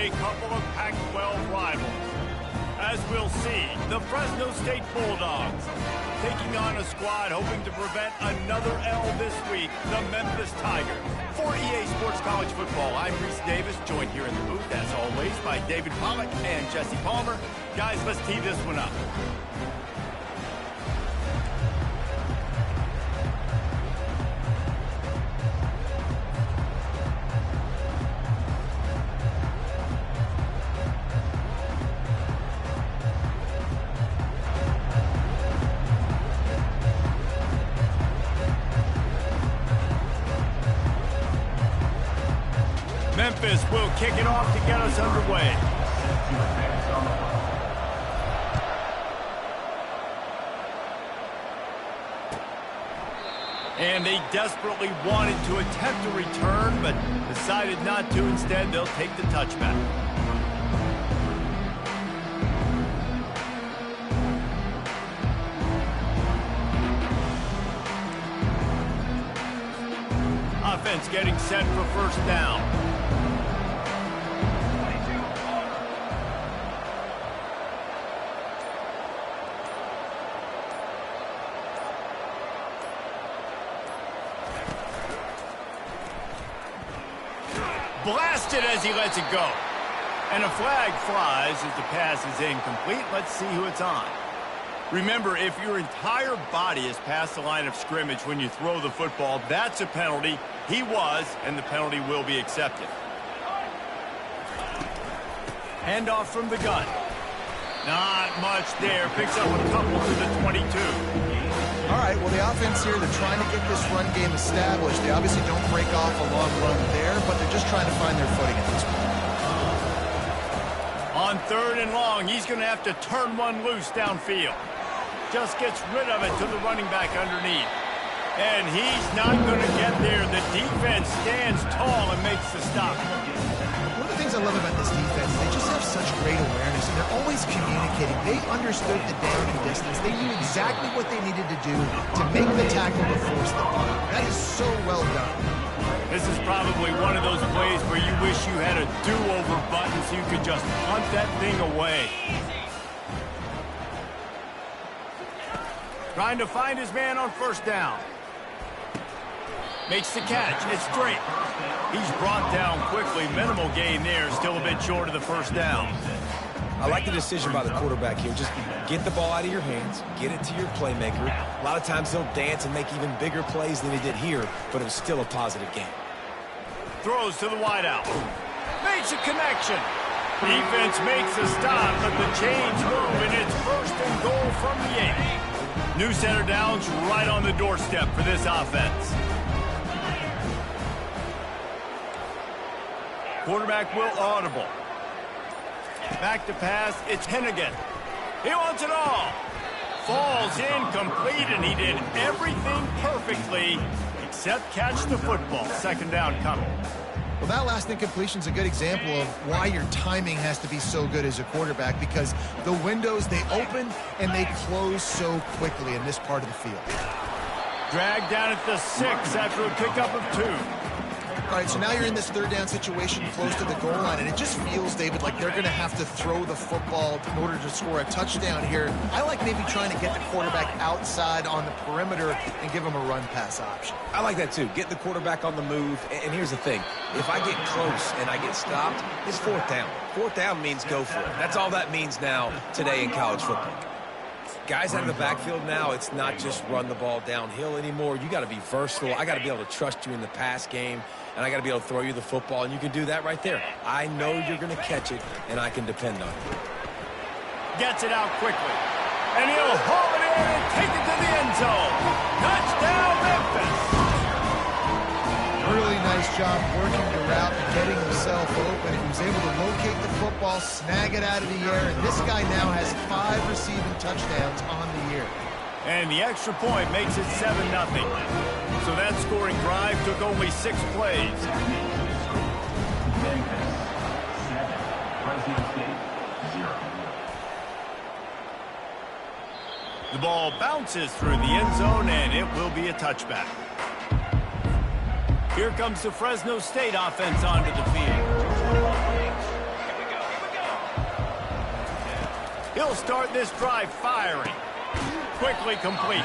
a couple of Pac-12 rivals. As we'll see, the Fresno State Bulldogs taking on a squad hoping to prevent another L this week, the Memphis Tigers. For EA Sports College Football, I'm Reese Davis, joined here in the booth, as always, by David Pollack and Jesse Palmer. Guys, let's tee this one up. Memphis will kick it off to get us underway. And they desperately wanted to attempt a return, but decided not to. Instead, they'll take the touchback. Offense getting set for first down. Blasted as he lets it go. And a flag flies as the pass is incomplete. Let's see who it's on. Remember, if your entire body is past the line of scrimmage when you throw the football, that's a penalty. He was, and the penalty will be accepted. Handoff from the gun. Not much there. Picks up a couple to the 22. All right, well, the offense here, they're trying to get this run game established. They obviously don't break off a long run there, but they're just trying to find their footing at this point. On 3rd and long, he's going to have to turn one loose downfield. Just gets rid of it to the running back underneath. And he's not going to get there. The defense stands tall and makes the stop. One of the things I love about this defense, they just have such great awareness, and they're always communicating. They understood the down and distance. They knew exactly what they needed to do to make the tackle to force the punt. That is so well done. This is probably one of those plays where you wish you had a do-over button so you could just punt that thing away. Trying to find his man on first down. Makes the catch. It's straight. He's brought down quickly. Minimal gain there. Still a bit short of the first down. I like the decision by the quarterback here. Just get the ball out of your hands. Get it to your playmaker. A lot of times he'll dance and make even bigger plays than he did here, but it was still a positive game. Throws to the wideout. Makes a connection. Defense makes a stop, but the chains move, and it's 1st and goal from the 8. New center downs right on the doorstep for this offense. Quarterback will audible. Back to pass, it's Hennigan. He wants it all. Falls incomplete, and he did everything perfectly except catch the football. 2nd down coming. Well, that last incompletion is a good example of why your timing has to be so good as a quarterback, because the windows, they open and they close so quickly in this part of the field. Dragged down at the 6 after a pickup of 2. All right, so now you're in this 3rd down situation close to the goal line, and it just feels, David, like they're going to have to throw the football in order to score a touchdown here. I like maybe trying to get the quarterback outside on the perimeter and give him a run-pass option. I like that too. Get the quarterback on the move. And here's the thing. If I get close and I get stopped, it's 4th down. 4th down means go for it. That's all that means now today in college football. Guys out of the backfield now, it's not just run the ball downhill anymore. You got to be versatile. I got to be able to trust you in the pass game, and I got to be able to throw you the football, and you can do that right there. I know you're going to catch it, and I can depend on it. Gets it out quickly, and he'll haul it in and take it to the end zone. Touchdown, Memphis! Really nice job working the route and getting himself open. He was able to locate the football, snag it out of the air, and this guy now has 5 receiving touchdowns on the year. And the extra point makes it 7-0. So that scoring drive took only 6 plays. The ball bounces through the end zone, and it will be a touchback. Here comes the Fresno State offense onto the field. They'll start this drive firing. Quickly complete.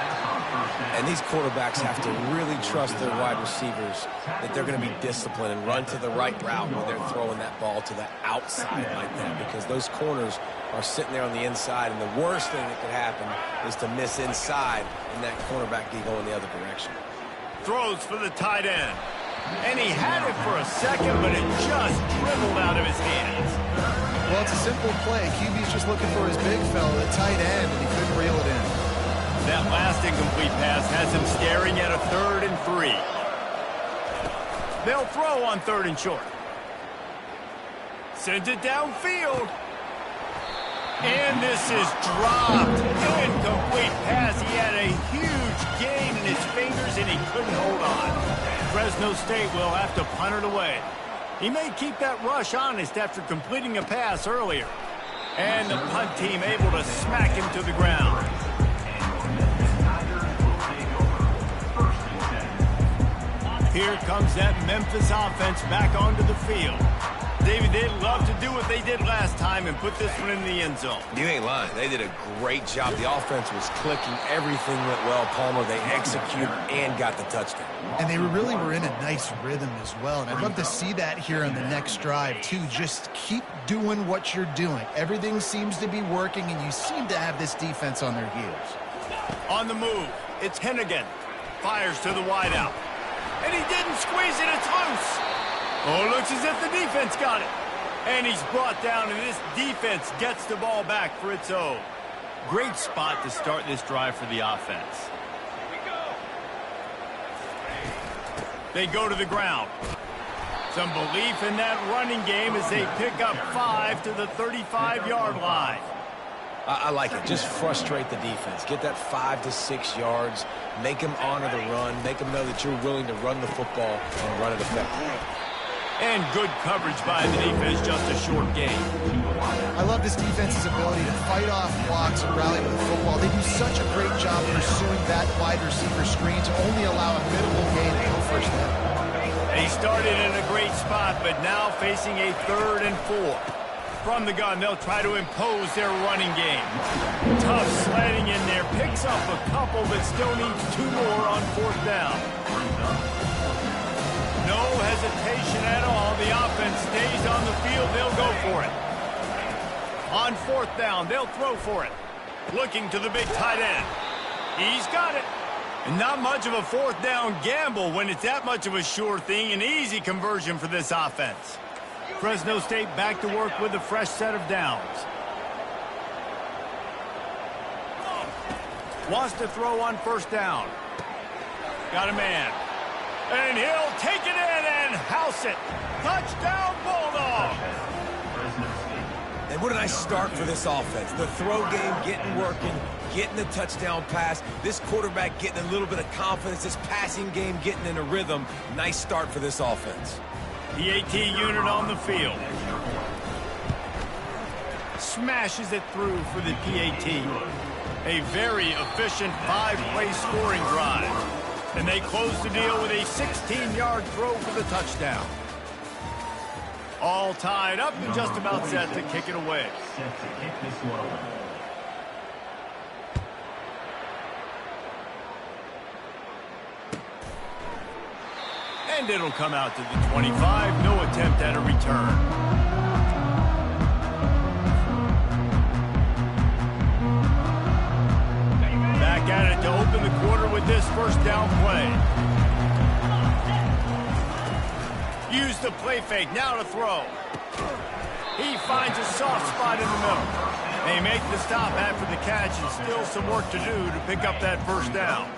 And these quarterbacks have to really trust their wide receivers that they're going to be disciplined and run to the right route when they're throwing that ball to the outside like that, because those corners are sitting there on the inside, and the worst thing that could happen is to miss inside and that cornerback be going the other direction. Throws for the tight end. And he had it for a second, but it just dribbled out of his hands. Well, it's a simple play. QB's just looking for his big fella, the tight end, and he couldn't reel it in. That last incomplete pass has him staring at a 3rd and 3. They'll throw on 3rd and short. Sends it downfield. And this is dropped. Incomplete pass. He had a huge gain in his fingers, and he couldn't hold on. Fresno State will have to punt it away. He may keep that rush honest after completing a pass earlier. And the punt team able to smack him to the ground. Here comes that Memphis offense back onto the field. David, they'd love to do what they did last time and put this one in the end zone. You ain't lying. They did a great job. The offense was clicking. Everything went well. Palmer, they executed and got the touchdown. And they really were in a nice rhythm as well. And I'd love to see that here on the next drive, too. Just keep doing what you're doing. Everything seems to be working, and you seem to have this defense on their heels. On the move, it's Hennigan. Fires to the wideout. And he didn't squeeze it. It's loose. Oh, looks as if the defense got it. And he's brought down, and this defense gets the ball back for its own. Great spot to start this drive for the offense. They go to the ground. Some belief in that running game as they pick up 5 to the 35-yard line. I like it. Just frustrate the defense. Get that 5 to 6 yards. Make them honor the run. Make them know that you're willing to run the football and run it effectively. And good coverage by the defense, just a short gain. I love this defense's ability to fight off blocks and rally to the football. They do such a great job pursuing that wide receiver screen to only allow a minimal gain and no first down. He started in a great spot, but now facing a 3rd and 4. From the gun, they'll try to impose their running game. Tough sledding in there. Picks up a couple, but still needs 2 more on 4th down. No hesitation at all. The offense stays on the field. They'll go for it. On 4th down, they'll throw for it. Looking to the big tight end. He's got it. And not much of a 4th down gamble when it's that much of a sure thing. An easy conversion for this offense. Fresno State back to work with a fresh set of downs. Wants to throw on 1st down. Got a man. And he'll take it in and house it. Touchdown, Bulldogs! And what a nice start for this offense. The throw game getting working, getting the touchdown pass. This quarterback getting a little bit of confidence. This passing game getting in a rhythm. Nice start for this offense. PAT unit on the field. Smashes it through for the PAT. A very efficient 5-play scoring drive. And they close the deal with a 16-yard throw for the touchdown. All tied up and just about set to kick it away. And it'll come out to the 25. No attempt at a return. Back at it to open the quarter with this 1st down play. Use the play fake, now to throw. He finds a soft spot in the middle. They make the stop after the catch, and still some work to do to pick up that 1st down.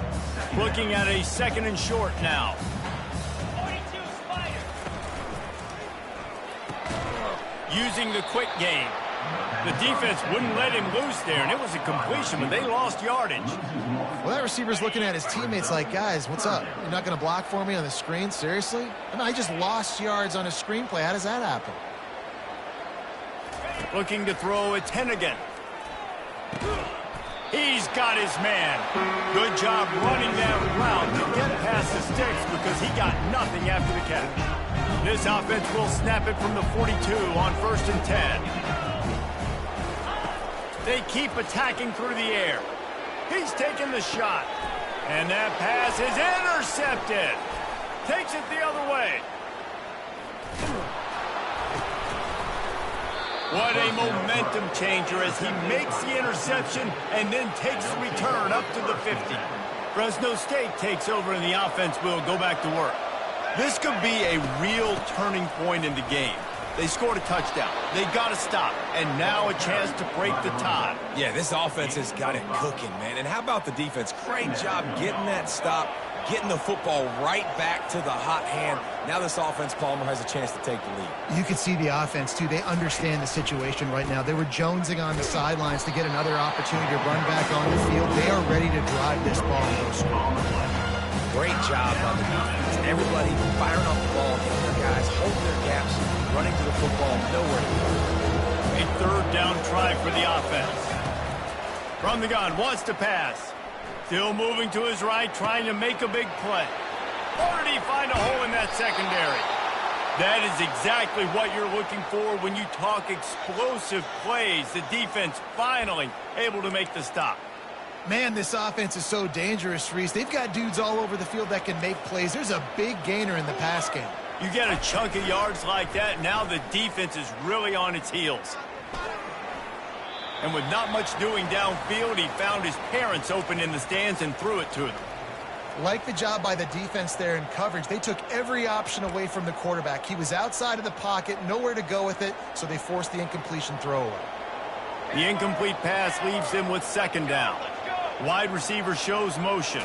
Looking at a 2nd and short now. Using the quick game. The defense wouldn't let him loose there, and it was a completion, but they lost yardage. Well, that receiver's looking at his teammates like, guys, what's up? You're not going to block for me on the screen? Seriously? I mean, I just lost yards on a screenplay. How does that happen? Looking to throw, it's Hennigan. He's got his man. Good job running that route to get past the sticks because he got nothing after the catch. This offense will snap it from the 42 on 1st and 10. They keep attacking through the air. He's taking the shot. And that pass is intercepted. Takes it the other way. What a momentum changer as he makes the interception and then takes the return up to the 50. Fresno State takes over and the offense will go back to work. This could be a real turning point in the game. They scored a touchdown. They got to stop. And now a chance to break the tie. Yeah, this offense has got it cooking, man. And how about the defense? Great job getting that stop, getting the football right back to the hot hand. Now this offense, Palmer, has a chance to take the lead. You can see the offense, too. They understand the situation right now. They were jonesing on the sidelines to get another opportunity to run back on the field. They are ready to drive this ball and go score. Great job by the defense. Everybody firing off the ball, hitting their guys, holding their gaps, running to the football, nowhere to go. A third down try for the offense. From the gun, wants to pass. Still moving to his right, trying to make a big play. Or did he find a hole in that secondary? That is exactly what you're looking for when you talk explosive plays. The defense finally able to make the stop. Man, this offense is so dangerous, Reese. They've got dudes all over the field that can make plays. There's a big gainer in the pass game. You get a chunk of yards like that, now the defense is really on its heels. And with not much doing downfield, he found his parents open in the stands and threw it to them. Like the job by the defense there in coverage, they took every option away from the quarterback. He was outside of the pocket, nowhere to go with it, so they forced the incompletion throwaway. The incomplete pass leaves him with second down. Wide receiver shows motion.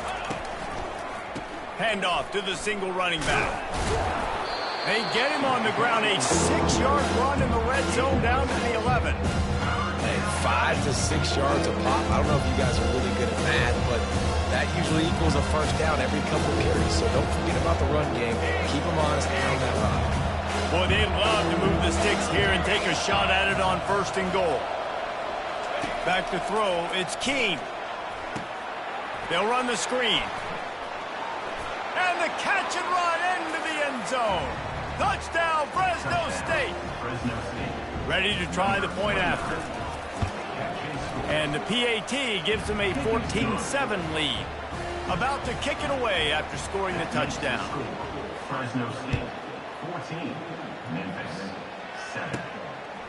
Handoff to the single running back. They get him on the ground. A 6-yard run in the red zone down to the 11. Hey, 5 to 6 yards a pop. I don't know if you guys are really good at math, but that usually equals a first down every couple of carries. So don't forget about the run game. Keep them honest on that run. Boy, they'd love to move the sticks here and take a shot at it on first and goal. Back to throw. It's Keene. They'll run the screen. And the catch and run into the end zone. Touchdown, Fresno State. Ready to try the point after. And the PAT gives them a 14-7 lead. About to kick it away after scoring the touchdown. Fresno State 14, Memphis 7.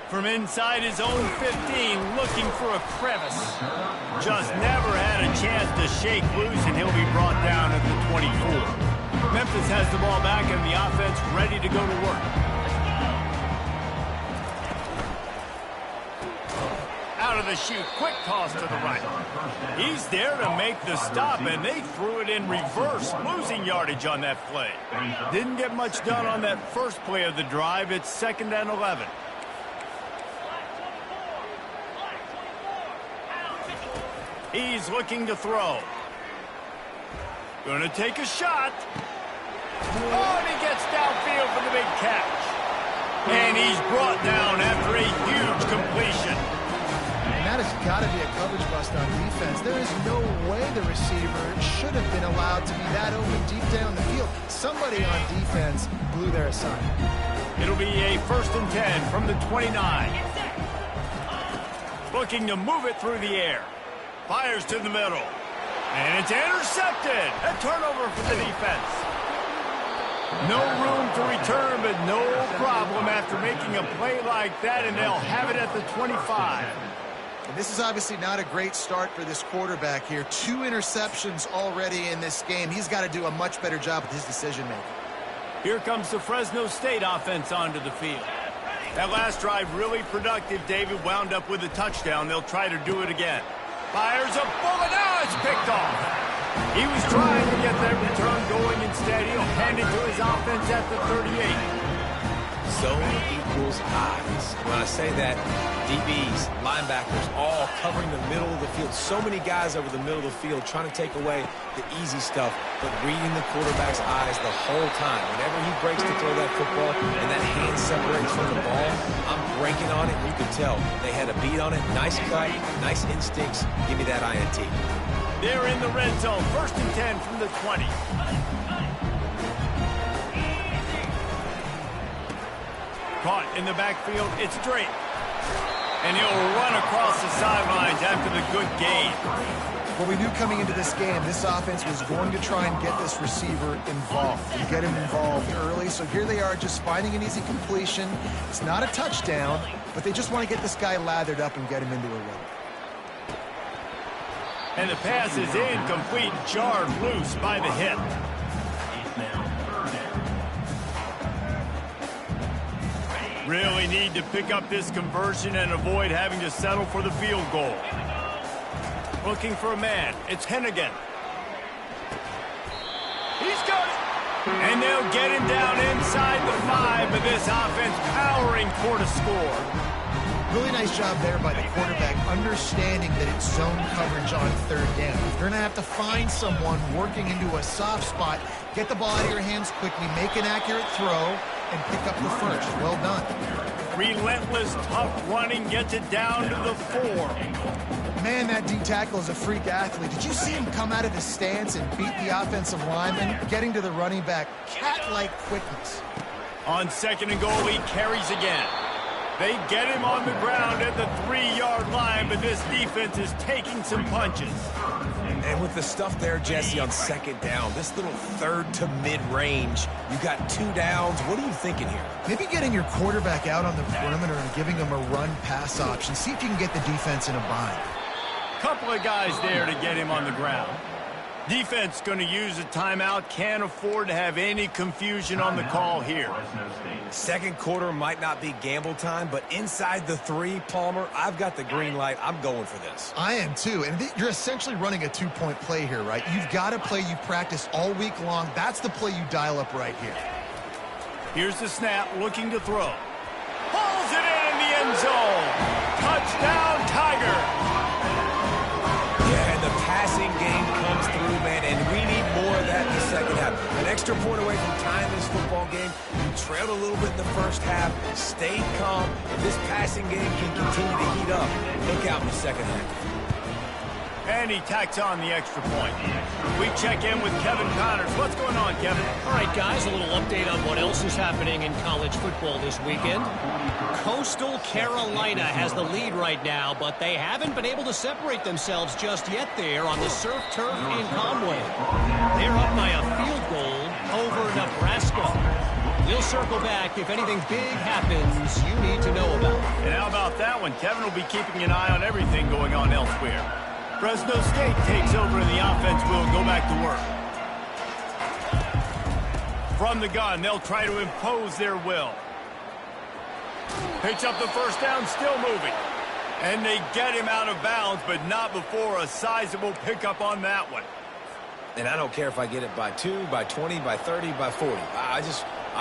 From inside his own 15, looking for a crevice. Just never had a chance to shake loose, and he'll be brought down at the 24. Memphis has the ball back, and the offense ready to go to work. Out of the chute, quick toss to the right. He's there to make the stop, and they threw it in reverse, losing yardage on that play. Didn't get much done on that first play of the drive. It's 2nd and 11. He's looking to throw. Going to take a shot. Oh, and he gets downfield for the big catch. And he's brought down after a huge completion. And that has got to be a coverage bust on defense. There is no way the receiver should have been allowed to be that open deep down the field. Somebody on defense blew their assignment. It'll be a 1st and 10 from the 29. Looking to move it through the air. Fires to the middle. And it's intercepted. A turnover for the defense. No room to return, but no problem after making a play like that, and they'll have it at the 25. And this is obviously not a great start for this quarterback here. 2 interceptions already in this game. He's got to do a much better job with his decision-making. Here comes the Fresno State offense onto the field. That last drive really productive. David wound up with a touchdown. They'll try to do it again. Fires a bullet. Now it's picked off. He was trying to get that return going. Instead, he'll hand it to his offense at the 38. Zone equals eyes. When I say that, DBs, linebackers, all covering the middle of the field. So many guys over the middle of the field trying to take away the easy stuff, but reading the quarterback's eyes the whole time. Whenever he breaks to throw that football and that hand separates from the ball, I'm breaking on it, and you can tell they had a beat on it. Nice cut, nice instincts. Give me that INT. They're in the red zone. 1st and 10 from the 20. Caught in the backfield. It's Drake. And he'll run across the sidelines after the good gain. Well, we knew coming into this game, this offense was going to try and get this receiver involved and get him involved early. So here they are just finding an easy completion. It's not a touchdown, but they just want to get this guy lathered up and get him into a run. And the pass is incomplete, jarred loose by the hip. Really need to pick up this conversion and avoid having to settle for the field goal. Looking for a man. It's Hennigan. He's got it. And they'll get him down inside the 5, but this offense powering toward a score. Really nice job there by the quarterback, understanding that it's zone coverage on third down. You're going to have to find someone working into a soft spot, get the ball out of your hands quickly, make an accurate throw, and pick up the first. Well done. Relentless, tough running gets it down to the 4. Man, that D-tackle is a freak athlete. Did you see him come out of his stance and beat the offensive lineman, getting to the running back? Cat-like quickness. On 2nd and goal, he carries again. They get him on the ground at the 3-yard line, but this defense is taking some punches. And with the stuff there, Jesse, on 2nd down, this little 3rd to mid-range, you got 2 downs. What are you thinking here? Maybe getting your quarterback out on the perimeter and giving him a run-pass option. See if you can get the defense in a bind. Couple of guys there to get him on the ground. Defense going to use a timeout. Can't afford to have any confusion on the call here. 2nd quarter might not be gamble time, but inside the 3, Palmer, I've got the green light. I'm going for this. I am too, and you're essentially running a 2-point play here, right? You've got a play you practice all week long. That's the play you dial up right here. Here's the snap, looking to throw. Pulls it in the end zone. Touchdown, Tiger. Yeah, and the passing game comes through, man, and we need more of that in the second half. An extra point away from tying this football game. You trailed a little bit in the first half, stayed calm. If this passing game can continue to heat up, look out in the second half. And he tacks on the extra point. We check in with Kevin Connors. What's going on, Kevin? All right, guys, a little update on what else is happening in college football this weekend. Coastal Carolina has the lead right now, but they haven't been able to separate themselves just yet there on the surf turf in Conway. They're up by a field goal over Nebraska. We'll circle back if anything big happens you need to know about. And how about that one? Kevin will be keeping an eye on everything going on elsewhere. Fresno State takes over and the offense will go back to work. From the gun, they'll try to impose their will. Picks up the first down, still moving. And they get him out of bounds, but not before a sizable pickup on that one. And I don't care if I get it by 2, by 20, by 30, by 40. I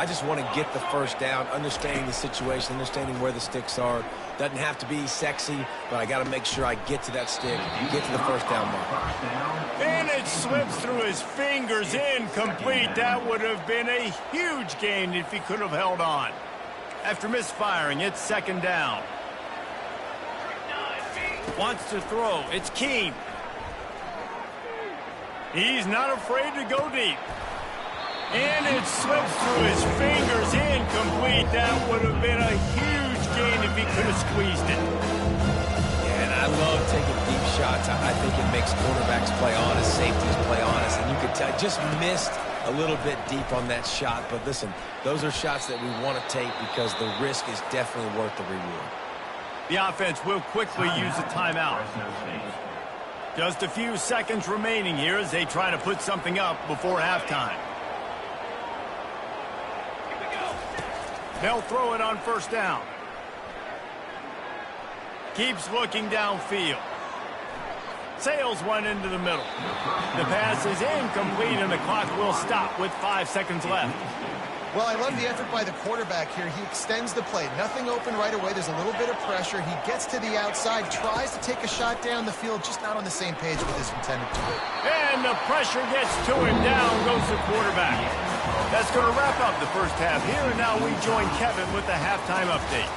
just want to get the first down, understanding the situation, understanding where the sticks are. Doesn't have to be sexy, but I got to make sure I get to that stick, get to the first down mark. And it slips through his fingers, incomplete. That would have been a huge gain if he could have held on. After misfiring, it's 2nd down. Wants to throw. It's Keene. He's not afraid to go deep. And it slips through his fingers, incomplete. That would have been a huge gain if he could have squeezed it. Yeah, and I love taking deep shots. I think it makes quarterbacks play honest, safeties play honest, and you could tell just missed a little bit deep on that shot. But listen, those are shots that we want to take because the risk is definitely worth the reward. The offense will quickly use a timeout. Just a few seconds remaining here as they try to put something up before halftime. They'll throw it on 1st down. Keeps looking downfield. Sails one into the middle. The pass is incomplete and the clock will stop with 5 seconds left. Well, I love the effort by the quarterback here. He extends the play. Nothing open right away. There's a little bit of pressure. He gets to the outside, tries to take a shot down the field, just not on the same page with his intended target. And the pressure gets to him. Down goes the quarterback. That's going to wrap up the first half here, and now we join Kevin with the halftime update.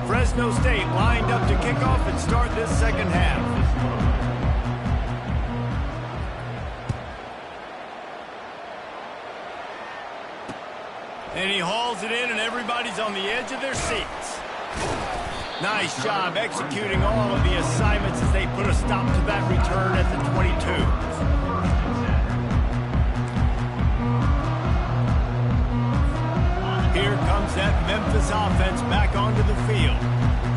Fresno State lined up to kick off and start this second half. And he hauls it in, and everybody's on the edge of their seats. Nice job executing all of the assignments as they put a stop to that return at the 22. Here comes that Memphis offense back onto the field.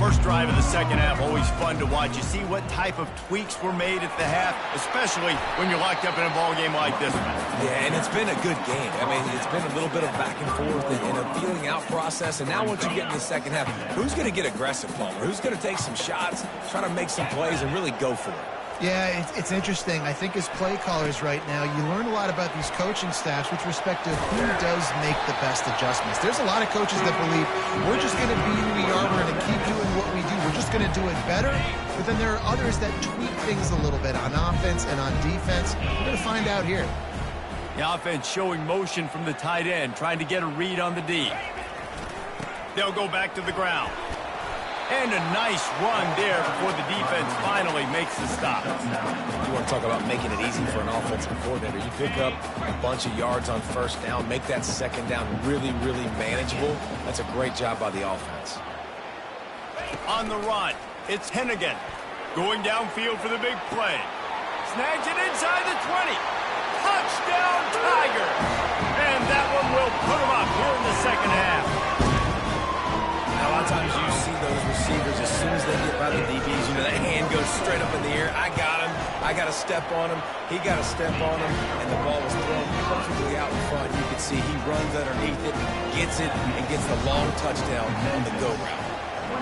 First drive of the second half, always fun to watch. You see what type of tweaks were made at the half, especially when you're locked up in a ball game like this one. Yeah, and it's been a good game. I mean, it's been a little bit of back and forth and a feeling out process. And now once you get in the second half, who's going to get aggressive, Palmer? Who's going to take some shots, try to make some plays, and really go for it? Yeah, it's interesting. I think as play callers right now, you learn a lot about these coaching staffs with respect to who does make the best adjustments. There's a lot of coaches that believe we're just going to be who we are. We're going to keep doing what we do. We're just going to do it better. But then there are others that tweak things a little bit on offense and on defense. We're going to find out here. The offense showing motion from the tight end, trying to get a read on the D. They'll go back to the ground. And a nice run there before the defense finally makes the stop. You want to talk about making it easy for an offensive coordinator. You pick up a bunch of yards on first down, make that second down really, really manageable. That's a great job by the offense. On the run, it's Hennigan going downfield for the big play. Snags it inside the 20. Touchdown, Tigers! And that one will put them up here in the second half. A lot of times you see those receivers, as soon as they get by the DBs, you know, that hand goes straight up in the air. I got him. I got to step on him. He got to step on him. And the ball was thrown perfectly out in front. You can see he runs underneath it, gets it, and gets the long touchdown on the go route.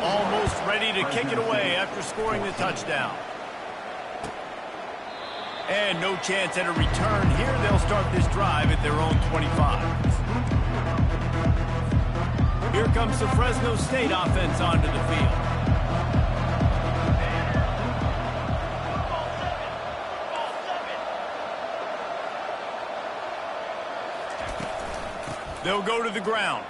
Almost ready to kick it away after scoring the touchdown. And no chance at a return here. They'll start this drive at their own 25. Here comes the Fresno State offense onto the field. They'll go to the ground.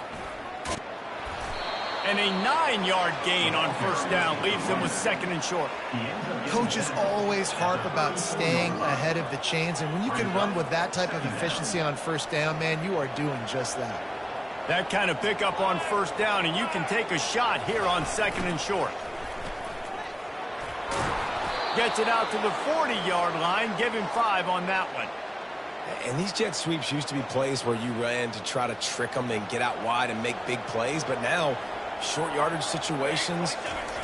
And a 9-yard gain on first down leaves them with second and short. Coaches always harp about staying ahead of the chains, and when you can run with that type of efficiency on first down, man, you are doing just that. That kind of pickup on first down, and you can take a shot here on second and short. Gets it out to the 40-yard line. Give him 5 on that one. And these jet sweeps used to be plays where you ran to try to trick them and get out wide and make big plays. But now, short yardage situations,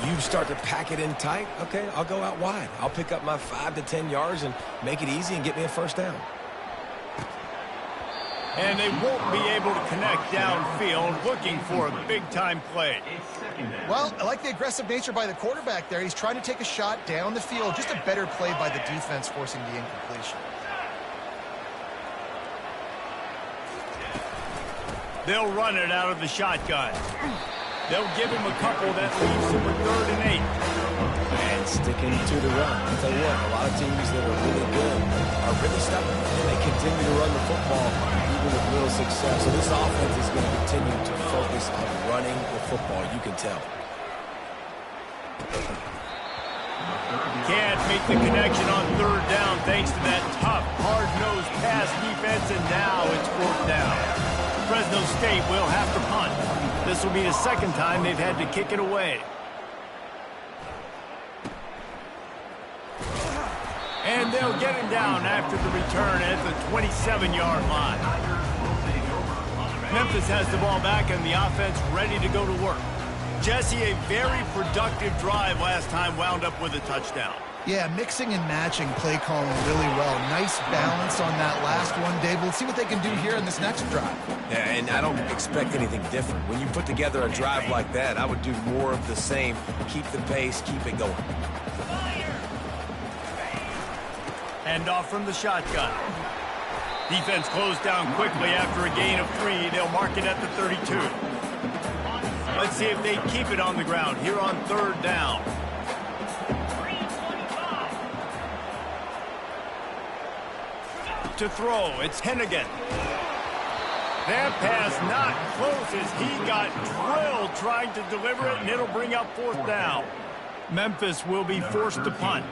you start to pack it in tight. Okay, I'll go out wide. I'll pick up my 5 to 10 yards and make it easy and get me a first down. And they won't be able to connect downfield, looking for a big-time play. Well, I like the aggressive nature by the quarterback there. He's trying to take a shot down the field. Just a better play by the defense forcing the incompletion. They'll run it out of the shotgun. They'll give him a couple that leaves him with 3rd and 8. And sticking to the run. I'll tell you what, a lot of teams that are really good are really stubborn. And they continue to run the football even with little success. So this offense is going to continue to focus on running the football. You can tell. Can't make the connection on 3rd down thanks to that tough, hard-nosed pass defense, and now it's 4th down. Fresno State will have to punt. This will be the second time they've had to kick it away. And they'll get him down after the return at the 27-yard line. Memphis has the ball back and the offense ready to go to work. Jesse, a very productive drive last time, wound up with a touchdown. Yeah, mixing and matching play calling really well. Nice balance on that last one, Dave. We'll see what they can do here in this next drive. Yeah, and I don't expect anything different. When you put together a drive like that, I would do more of the same. Keep the pace, keep it going. Hand off from the shotgun. Defense closed down quickly after a gain of 3. They'll mark it at the 32. Let's see if they keep it on the ground here on 3rd down. To throw, it's Hennigan. That pass not close as he got drilled trying to deliver it, and it'll bring up 4th down. Memphis will be forced to punt.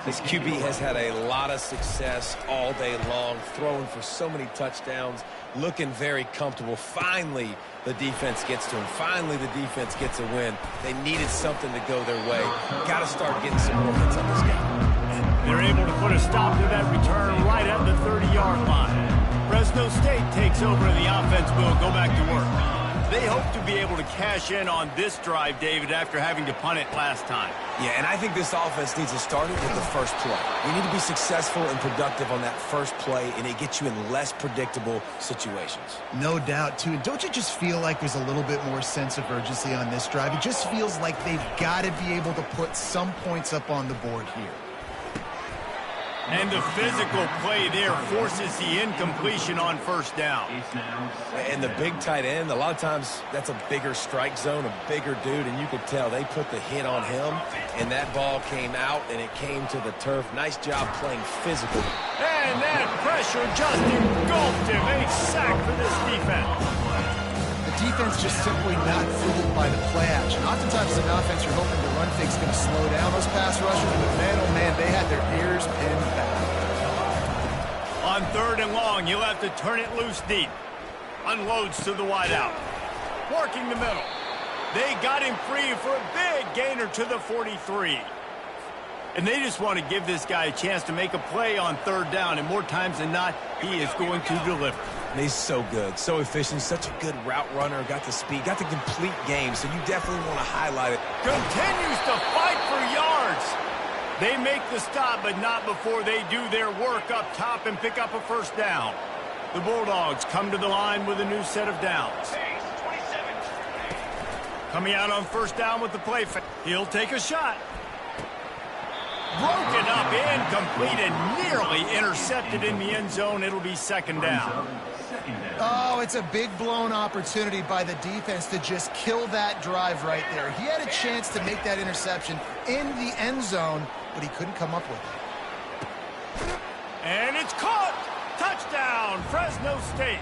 This QB has had a lot of success all day long, throwing for so many touchdowns, looking very comfortable. Finally, the defense gets to him. Finally, the defense gets a win. They needed something to go their way. Got to start getting some more hits on this guy. They're able to put a stop to that return right at the 30-yard line. Fresno State takes over and the offense will go back to work. They hope to be able to cash in on this drive, David, after having to punt it last time. Yeah, and I think this offense needs to start it with the first play. You need to be successful and productive on that first play, and it gets you in less predictable situations. No doubt, too. And don't you just feel like there's a little bit more sense of urgency on this drive? It just feels like they've got to be able to put some points up on the board here. And the physical play there forces the incompletion on first down. And the big tight end, a lot of times that's a bigger strike zone, a bigger dude, and you could tell they put the hit on him, and that ball came out, and it came to the turf. Nice job playing physical. And that pressure just engulfed him. A sack for this defense. The defense just simply not fooled by the play action. Oftentimes an offense you're hoping the run fake's going to slow down those pass rushers, but man, oh man, they had their ears pinned back. On 3rd and long, you'll have to turn it loose deep. Unloads to the wideout. Working the middle. They got him free for a big gainer to the 43. And they just want to give this guy a chance to make a play on 3rd down, and more times than not, he is going to deliver. And he's so good, so efficient, such a good route runner, got the speed, got the complete game, so you definitely want to highlight it. Continues to fight for yards. They make the stop, but not before they do their work up top and pick up a first down. The Bulldogs come to the line with a new set of downs. Coming out on first down with the play. He'll take a shot. Broken up, incomplete, and nearly intercepted in the end zone. It'll be 2nd down. Oh, it's a big blown opportunity by the defense to just kill that drive right there. He had a chance to make that interception in the end zone, but he couldn't come up with it. And it's caught! Touchdown, Fresno State.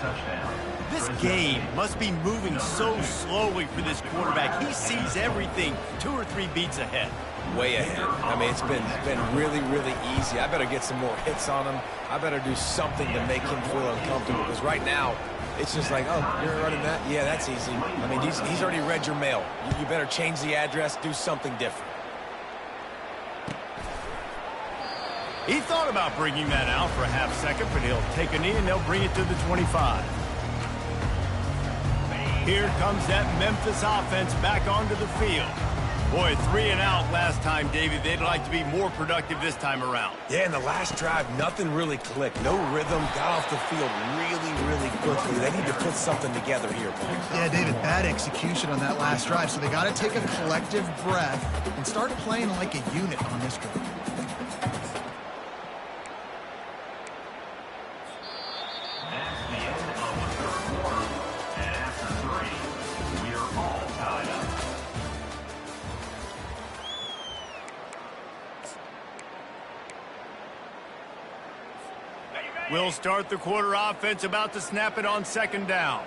Touchdown. This game must be moving so slowly for this quarterback. He sees everything 2 or 3 beats ahead. Way ahead. I mean, it's been really, really easy. I better get some more hits on him. I better do something to make him feel uncomfortable, because right now, it's just like, oh, you're running that? Yeah, that's easy. I mean, he's already read your mail. You better change the address, do something different. He thought about bringing that out for a half second, but he'll take a knee and they'll bring it to the 25. Here comes that Memphis offense back onto the field. Boy, 3 and out last time, David. They'd like to be more productive this time around. Yeah, in the last drive, nothing really clicked. No rhythm, got off the field really quickly. They need to put something together here. Yeah, David, bad execution on that last drive, so they got to take a collective breath and start playing like a unit on this drive. That's the end of the 3rd quarter. And after 3, we are all tied up. We'll start the quarter offense, about to snap it on 2nd down.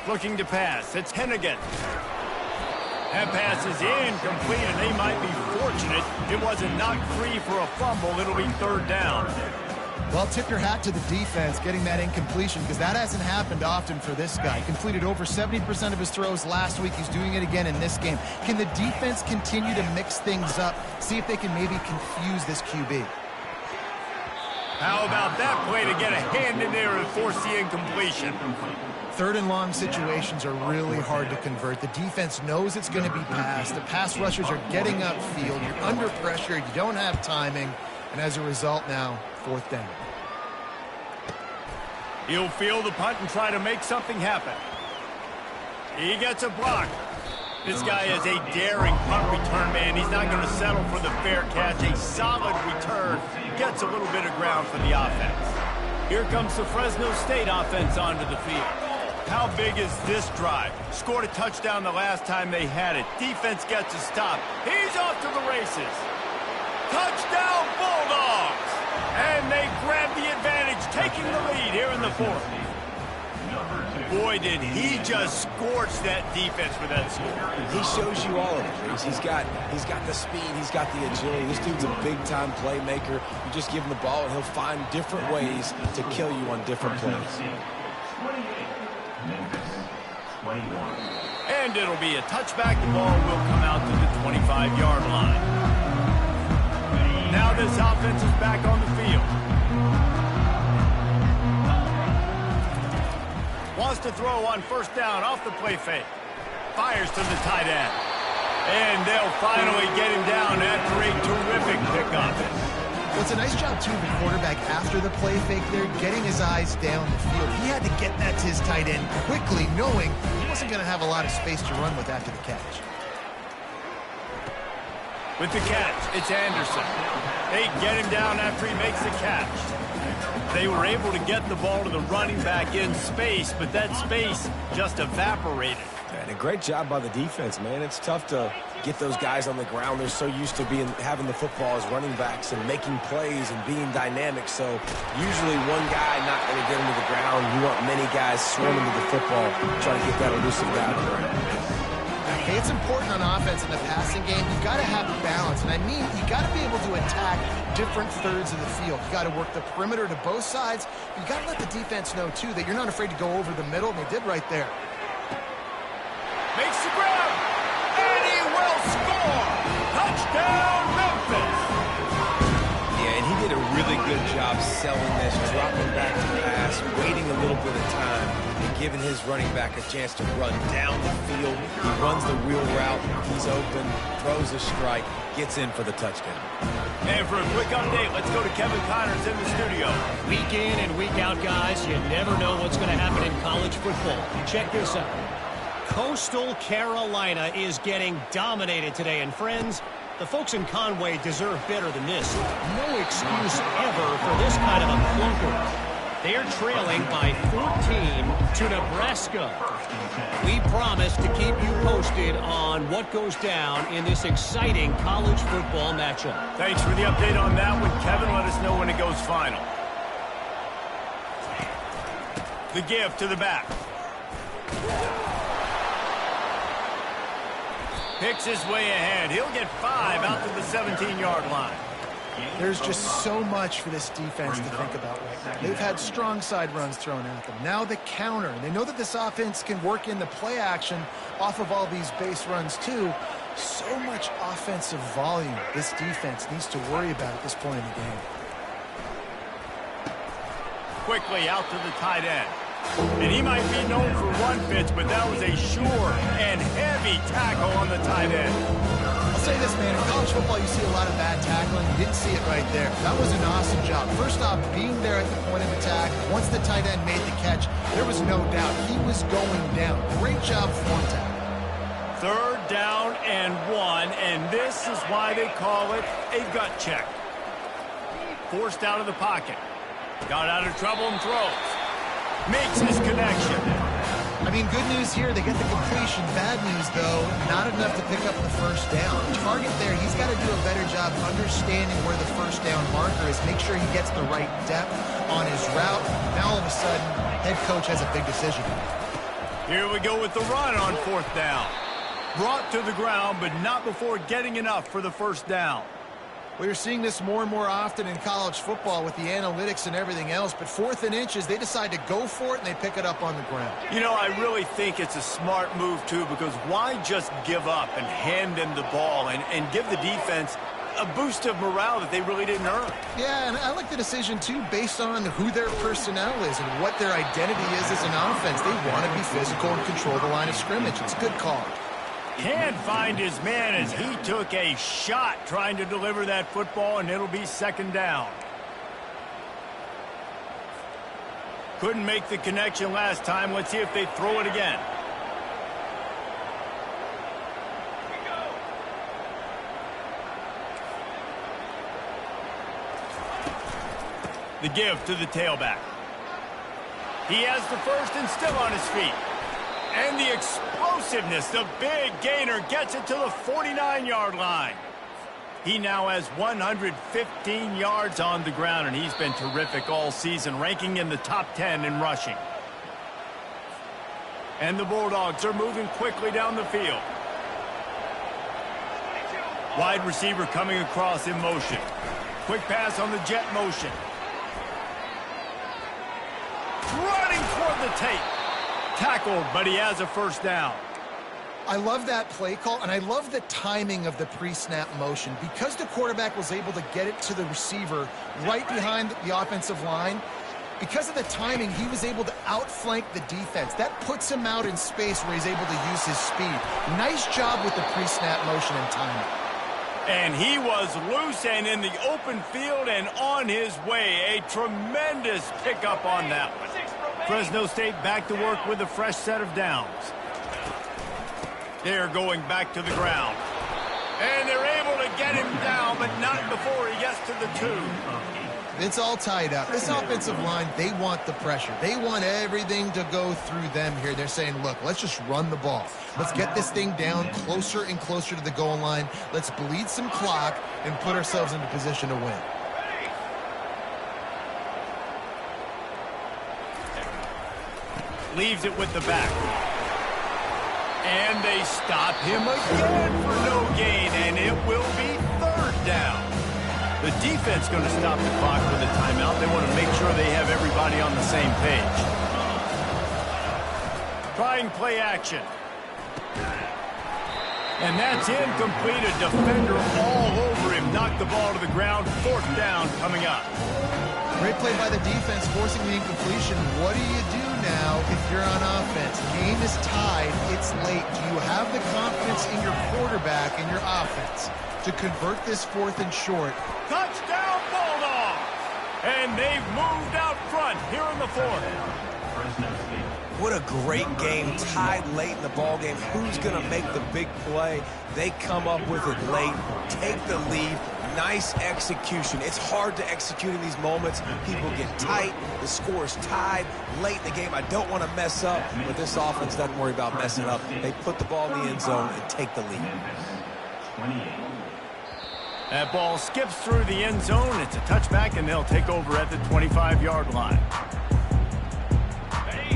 Looking to pass. It's Hennigan. That pass is incomplete, and they might be fortunate it wasn't knocked free for a fumble. It'll be 3rd down. Well, tip your hat to the defense getting that incompletion, because that hasn't happened often for this guy. He completed over 70% of his throws last week. He's doing it again in this game. Can the defense continue to mix things up, see if they can maybe confuse this QB? How about that play to get a hand in there and force the incompletion? 3rd and long situations are really hard to convert. The defense knows it's going to be passed. The pass rushers are getting upfield. You're under pressure. You don't have timing. And as a result now, 4th down. He'll field the punt and try to make something happen. He gets a block. This guy is a daring punt return man. He's not going to settle for the fair catch. A solid return. Gets a little bit of ground for the offense. Here comes the Fresno State offense onto the field. How big is this drive? Scored a touchdown the last time they had it. Defense gets a stop. He's off to the races. Touchdown Bulldogs! And they grab the advantage, taking the lead here in the 4th. Number 2. Boy, did he just scorch that defense with that score. He shows you all of it, Reese. He's got the speed, he's got the agility. This dude's a big-time playmaker. You just give him the ball, and he'll find different ways to kill you on different plays. 28, Memphis, 21. And it'll be a touchback. The ball will come out to the 25-yard line. Now this offense is back on the field. Wants to throw on first down off the play fake. Fires to the tight end. And they'll finally get him down after a terrific pickup. Well, it's a nice job, too, the quarterback after the play fake there, getting his eyes down the field. He had to get that to his tight end quickly, knowing he wasn't going to have a lot of space to run with after the catch. With the catch, it's Anderson. They get him down after he makes the catch. They were able to get the ball to the running back in space, but that space just evaporated. And a great job by the defense, man. It's tough to get those guys on the ground. They're so used to having the football as running backs and making plays and being dynamic. So usually one guy not going to get him to the ground. You want many guys swimming to the football, trying to get that elusive guy to the ground. Hey, it's important on offense in the passing game. You've got to have balance. And I mean, you got to be able to attack different thirds of the field. You got to work the perimeter to both sides. You got to let the defense know, too, that you're not afraid to go over the middle, and they did right there. Makes the grab, and he will score! Touchdown, Memphis! Yeah, and he did a really good job selling this, dropping back to pass, waiting a little bit of time, and giving his running back a chance to run down the field. He runs the wheel route, he's open, throws a strike, gets in for the touchdown. And for a quick update, let's go to Kevin Connors in the studio. Week in and week out, guys, you never know what's going to happen in college football. Check this out. Coastal Carolina is getting dominated today. And friends, the folks in Conway deserve better than this. No excuse ever for this kind of a clunker. They're trailing by 14 to Nebraska. We promise to keep you posted on what goes down in this exciting college football matchup. Thanks for the update on that one, Kevin. Let us know when it goes final. The give to the back. Picks his way ahead. He'll get 5 out to the 17-yard line. There's just so much for this defense to think about right now. They've had strong side runs thrown at them. Now the counter. They know that this offense can work in the play action off of all these base runs too. So much offensive volume this defense needs to worry about at this point in the game. Quickly out to the tight end. And he might be known for run fits, but that was a sure and heavy tackle on the tight end. I'll say this, man, in college football you see a lot of bad tackling. You didn't see it right there. That was an awesome job. First off, being there at the point of attack. Once the tight end made the catch, there was no doubt he was going down. Great job form tackle. 3rd down and 1, and this is why they call it a gut check. Forced out of the pocket. Got out of trouble and throws. Makes his connection. I mean, good news here, they get the completion. Bad news, though, not enough to pick up the first down. Target there, he's got to do a better job understanding where the first down marker is. Make sure he gets the right depth on his route. Now, all of a sudden, head coach has a big decision. Here we go with the run on 4th down. Brought to the ground, but not before getting enough for the first down. Well, you're seeing this more and more often in college football with the analytics and everything else, but 4th and inches, they decide to go for it and they pick it up on the ground. You know, I really think it's a smart move, too, because why just give up and hand them the ball and give the defense a boost of morale that they really didn't earn? Yeah, and I like the decision, too, based on who their personnel is and what their identity is as an offense. They want to be physical and control the line of scrimmage. It's a good call. Can't find his man as he took a shot trying to deliver that football, and it'll be 2nd down. Couldn't make the connection last time. Let's see if they throw it again. The give to the tailback. He has the first and still on his feet. And the explosiveness, the big gainer gets it to the 49-yard line. He now has 115 yards on the ground, and he's been terrific all season, ranking in the top 10 in rushing. And the Bulldogs are moving quickly down the field. Wide receiver coming across in motion. Quick pass on the jet motion. Running toward the tape. Tackled, but he has a first down. I love that play call, and I love the timing of the pre-snap motion. Because the quarterback was able to get it to the receiver right behind the offensive line, because of the timing, he was able to outflank the defense. That puts him out in space where he's able to use his speed. Nice job with the pre-snap motion and timing. And he was loose and in the open field and on his way. A tremendous pickup on that one. Fresno State back to work with a fresh set of downs. They're going back to the ground. And they're able to get him down, but not before he gets to the 2. It's all tied up. This offensive line, they want the pressure. They want everything to go through them here. They're saying, look, let's just run the ball. Let's get this thing down closer and closer to the goal line. Let's bleed some clock and put ourselves into position to win. Leaves it with the back. And they stop him again for no gain, and it will be 3rd down. The defense going to stop the clock with a timeout. They want to make sure they have everybody on the same page. Trying play action. And that's incomplete. A defender all over him. Knocked the ball to the ground. 4th down coming up. Great play by the defense, forcing the incompletion. What do you do now if you're on offense? Game is tied. It's late. Do you have the confidence in your quarterback and your offense to convert this 4th and short? Touchdown, Bulldogs! And they've moved out front here in the 4th. What a great game, tied late in the ball game. Who's going to make the big play? They come up with it late, take the lead. Nice execution. It's hard to execute in these moments. People get tight. The score is tied late in the game. I don't want to mess up, but this offense doesn't worry about messing up. They put the ball in the end zone and take the lead. That ball skips through the end zone. It's a touchback, and they'll take over at the 25-yard line.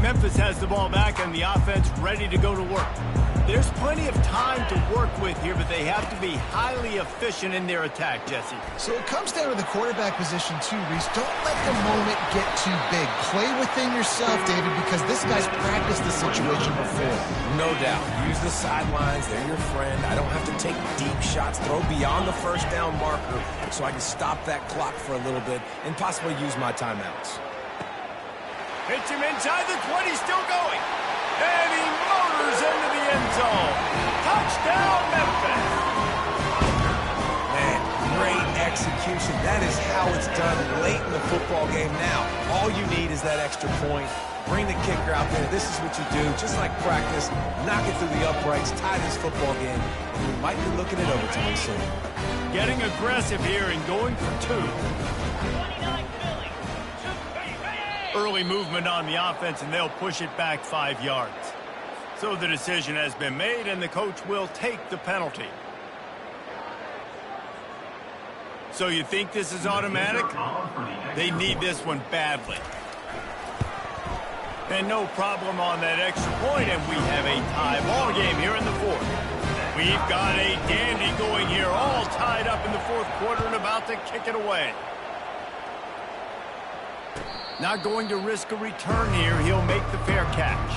Memphis has the ball back, and the offense ready to go to work. There's plenty of time to work with here, but they have to be highly efficient in their attack, Jesse. So it comes down to the quarterback position too, Reese. Don't let the moment get too big. Play within yourself, David, because this guy's practiced the situation before. No doubt. Use the sidelines. They're your friend. I don't have to take deep shots. Throw beyond the 1st down marker so I can stop that clock for a little bit and possibly use my timeouts. Hits him inside the 20, still going. And he motors into the end zone. Touchdown, Memphis. Man, great execution. That is how it's done late in the football game. Now, all you need is that extra point. Bring the kicker out there. This is what you do. Just like practice, knock it through the uprights, tie this football game. We might be looking at overtime soon. Getting aggressive here and going for 2. Early movement on the offense, and they'll push it back 5 yards. So the decision has been made, and the coach will take the penalty. So you think this is automatic? They need this one badly. And no problem on that extra point, and we have a tie ball game here in the 4th. We've got a dandy going here, all tied up in the 4th quarter and about to kick it away. Not going to risk a return here. He'll make the fair catch.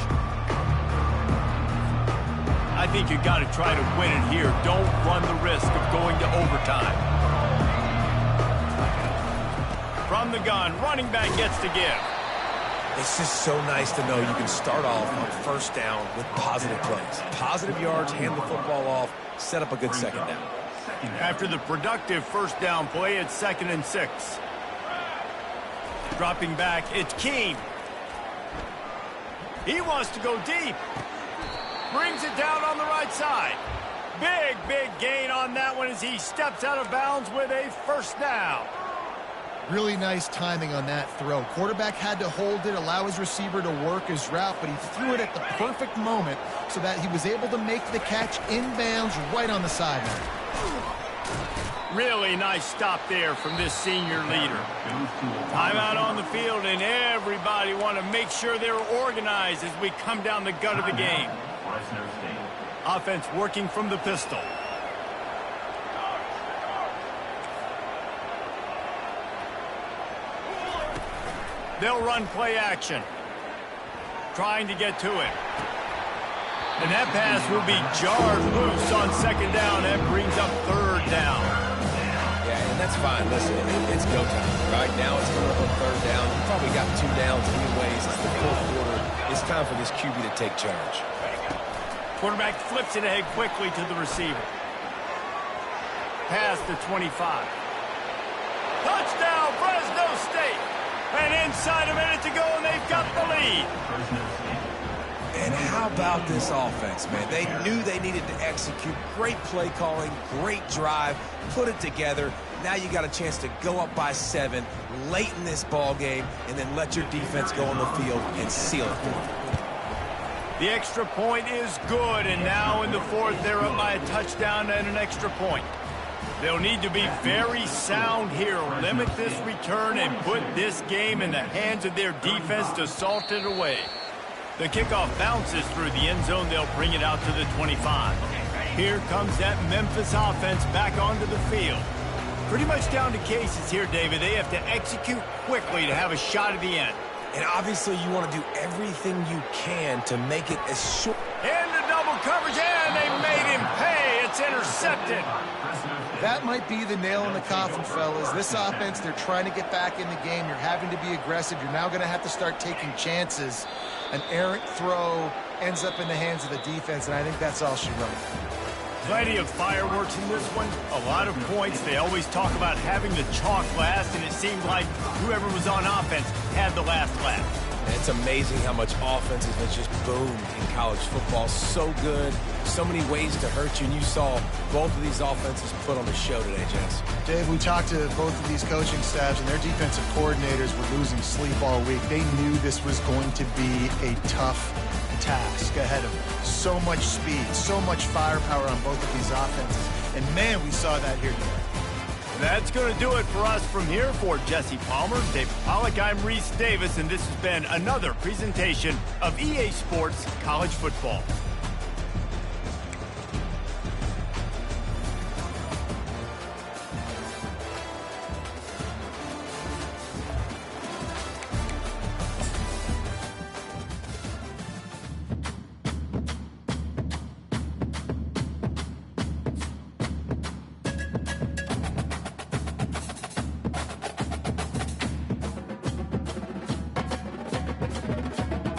I think you got to try to win it here. Don't run the risk of going to overtime. From the gun, running back gets to give. It's just so nice to know you can start off on 1st down with positive plays. Positive yards, hand the football off, set up a good 2nd down. After the productive 1st down play, it's 2nd and 6. Dropping back, it's Keene. He wants to go deep. Brings it down on the right side. Big gain on that one as he steps out of bounds with a 1st down. Really nice timing on that throw. Quarterback had to hold it, allow his receiver to work his route, but he threw it at the perfect moment so that he was able to make the catch inbounds right on the sideline. Really nice stop there from this senior leader. Timeout on the field, and everybody want to make sure they're organized as we come down the gut of the game. Offense working from the pistol. They'll run play action. Trying to get to it. And that pass will be jarred loose on second down. That brings up third down. Yeah, and that's fine. Listen, it's go time. Right now it's going to third down. You probably got 2 downs anyways. It's the fourth quarter. It's time for this QB to take charge. Quarterback flips it ahead quickly to the receiver. Pass the 25. Touchdown, Fresno State. And inside a minute to go, and they've got the lead. And how about this offense, man? They knew they needed to execute. Great play calling, great drive, put it together. Now you got a chance to go up by 7 late in this ball game and then let your defense go on the field and seal it for them. The extra point is good, and now in the fourth, they're up by a touchdown and an extra point. They'll need to be very sound here, limit this return, and put this game in the hands of their defense to salt it away. The kickoff bounces through the end zone. They'll bring it out to the 25. Here comes that Memphis offense back onto the field. Pretty much down to cases here, David. They have to execute quickly to have a shot at the end. And obviously you want to do everything you can to make it as short. Into double coverage, and they made him pay. It's intercepted. That might be the nail in the coffin, fellas. This offense, they're trying to get back in the game. You're having to be aggressive. You're now going to have to start taking chances. An errant throw ends up in the hands of the defense, and I think that's all she wrote. Plenty of fireworks in this one. A lot of points. They always talk about having the chalk last, and it seemed like whoever was on offense had the last laugh. And it's amazing how much offense has just boomed in college football. So good, so many ways to hurt you, and you saw both of these offenses put on the show today, Jess. Dave, we talked to both of these coaching staffs, and their defensive coordinators were losing sleep all week. They knew this was going to be a tough task ahead of them. So much speed, so much firepower on both of these offenses. And, man, we saw that here today. That's going to do it for us from here. For Jesse Palmer, David Pollack, I'm Reese Davis, and this has been another presentation of EA Sports College Football.